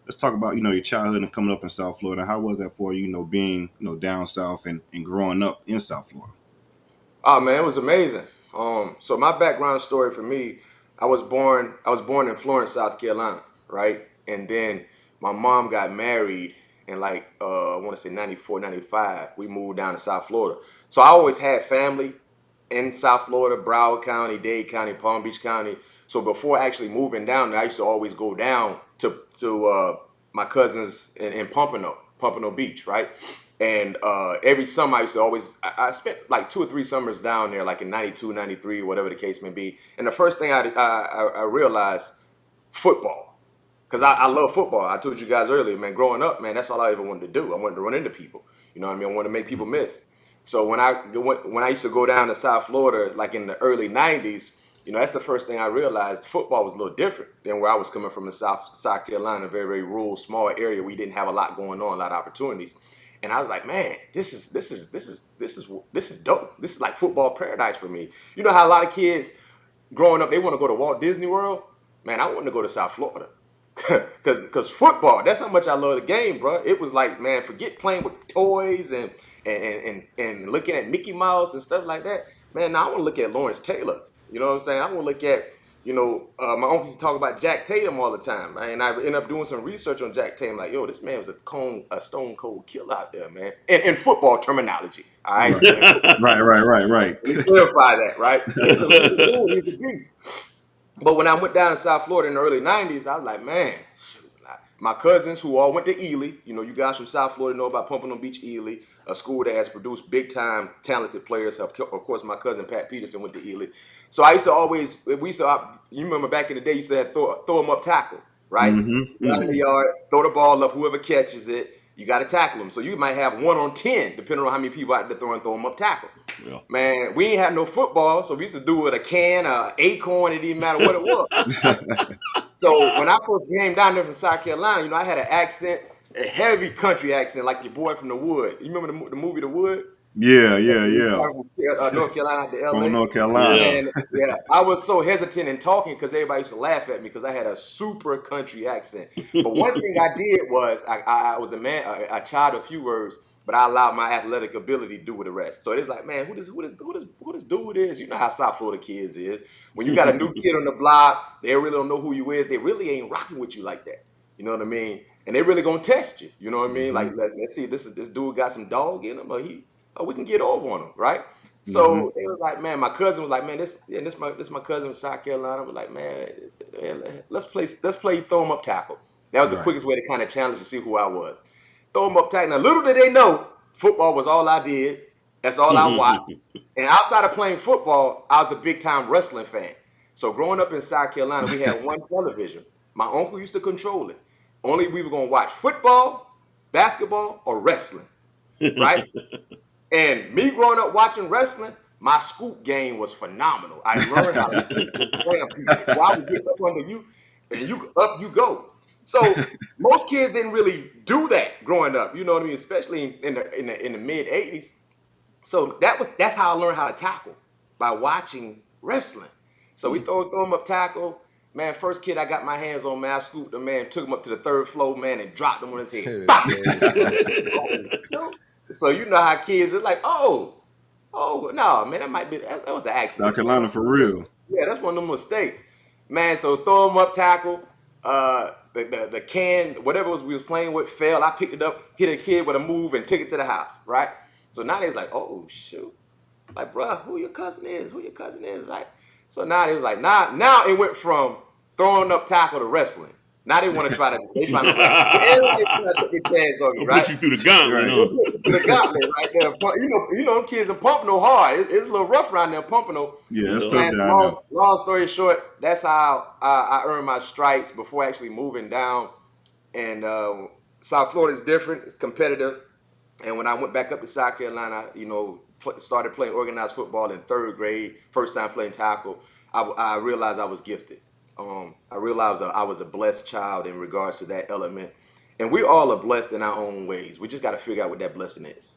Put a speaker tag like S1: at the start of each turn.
S1: let's talk about your childhood and coming up in South Florida. How was that for you? Being down south and growing up in South Florida.
S2: Oh man, it was amazing. So my background story for me, I was born in Florence, South Carolina, right? And then my mom got married in like I want to say 94, 95. We moved down to South Florida. So I always had family in South Florida, Broward County, Dade County, Palm Beach County. So before actually moving down there, I used to always go down to my cousins in Pompano Beach, right? And every summer I used to always, I spent like 2 or 3 summers down there, like in 92, 93, whatever the case may be. And the first thing I realized, football. Because I love football. I told you guys earlier, man, growing up, man, that's all I ever wanted to do. I wanted to run into people. You know what I mean? I wanted to make people miss. So when I used to go down to South Florida, like in the early 90s, that's the first thing I realized. Football was a little different than where I was coming from in South Carolina, a very, very rural, small area. We didn't have a lot going on, a lot of opportunities. And I was like, man, this is dope. This is like football paradise for me. You know how a lot of kids growing up, they want to go to Walt Disney World? Man, I wanted to go to South Florida. Cause football, that's how much I love the game, bro. It was like, man, forget playing with toys and looking at Mickey Mouse and stuff like that. Man, now I want to look at Lawrence Taylor. You know what I'm saying? I want to look at, my uncle used to talk about Jack Tatum all the time, man. And I ended up doing some research on Jack Tatum. Like, yo, this man was a stone cold killer out there, man. In football terminology, all right?
S1: Right.
S2: Let me clarify that, right? He's a beast. But when I went down to South Florida in the early 90s, I was like, man, shoot. My cousins who all went to Ely, you guys from South Florida know about Pompano Beach, Ely, a school that has produced big time talented players. Of course, my cousin Pat Peterson went to Ely. So I used to always, you remember back in the day, you said throw them up tackle, right?
S1: Mm-hmm.
S2: Out in the yard, throw the ball up, whoever catches it, you got to tackle them. So you might have 1 on 10, depending on how many people out there throw them up tackle. Yeah. Man, we ain't had no football, so we used to do it with a can, an acorn, it didn't matter what it was. So when I first came down there from South Carolina, I had an accent, a heavy country accent, like your boy from the Wood. You remember the movie The Wood?
S1: Yeah.
S2: North Carolina to LA.
S1: From North Carolina.
S2: And yeah, I was so hesitant in talking because everybody used to laugh at me because I had a super country accent. But one thing I did was I was a man, I tried a few words, but I allowed my athletic ability to do with the rest. So it's like, man, who this dude is? You know how South Florida kids is. When you got a new kid on the block, they really don't know who you is. They really ain't rocking with you like that. You know what I mean? And they really gonna test you. You know what I mean? Like, let's see, this dude got some dog in him, or we can get over on him, right? So they was like, man, my cousin was like, man, this my cousin from South Carolina. Was like, man, let's play throw him up tackle. That was the quickest way to kind of challenge to see who I was. Throw him up tackle. Now, little did they know, football was all I did. That's all I watched. And outside of playing football, I was a big time wrestling fan. So growing up in South Carolina, we had one television. My uncle used to control it. Only we were gonna watch football, basketball, or wrestling, right? And me growing up watching wrestling, my scoop game was phenomenal. I learned how to slam people. Well, I would get up under you, and up you go. So most kids didn't really do that growing up. You know what I mean? Especially in the mid '80s. So that's how I learned how to tackle, by watching wrestling. So we throw him up tackle. Man, first kid I got my hands on, man, I scooped him, man, took him up to the 3rd floor, man, and dropped him on his head. So you know how kids are like, oh, no, man, that was an accident.
S1: South Carolina for real.
S2: Yeah, that's one of them mistakes. Man, so throw him up tackle. The can, whatever we was playing with, fell. I picked it up, hit a kid with a move, and took it to the house, right? So now they's like, oh, shoot. Like, bruh, who your cousin is, right? So now they was like, now it went from throwing up tackle to wrestling. Now they want to try to, everybody trying to take their chance on you, right?
S3: Put you through the gauntlet,
S2: the gauntlet, right there. You know, kids are pumping no hard. It's a little rough around there, pumping no.
S1: Yeah, it's tough down there.
S2: Long story short, that's how I earned my stripes before actually moving down. And South Florida is different. It's competitive. And when I went back up to South Carolina, started playing organized football in 3rd grade, first time playing tackle, I realized I was gifted. I realized I was a blessed child in regards to that element. And we all are blessed in our own ways. We just got to figure out what that blessing is.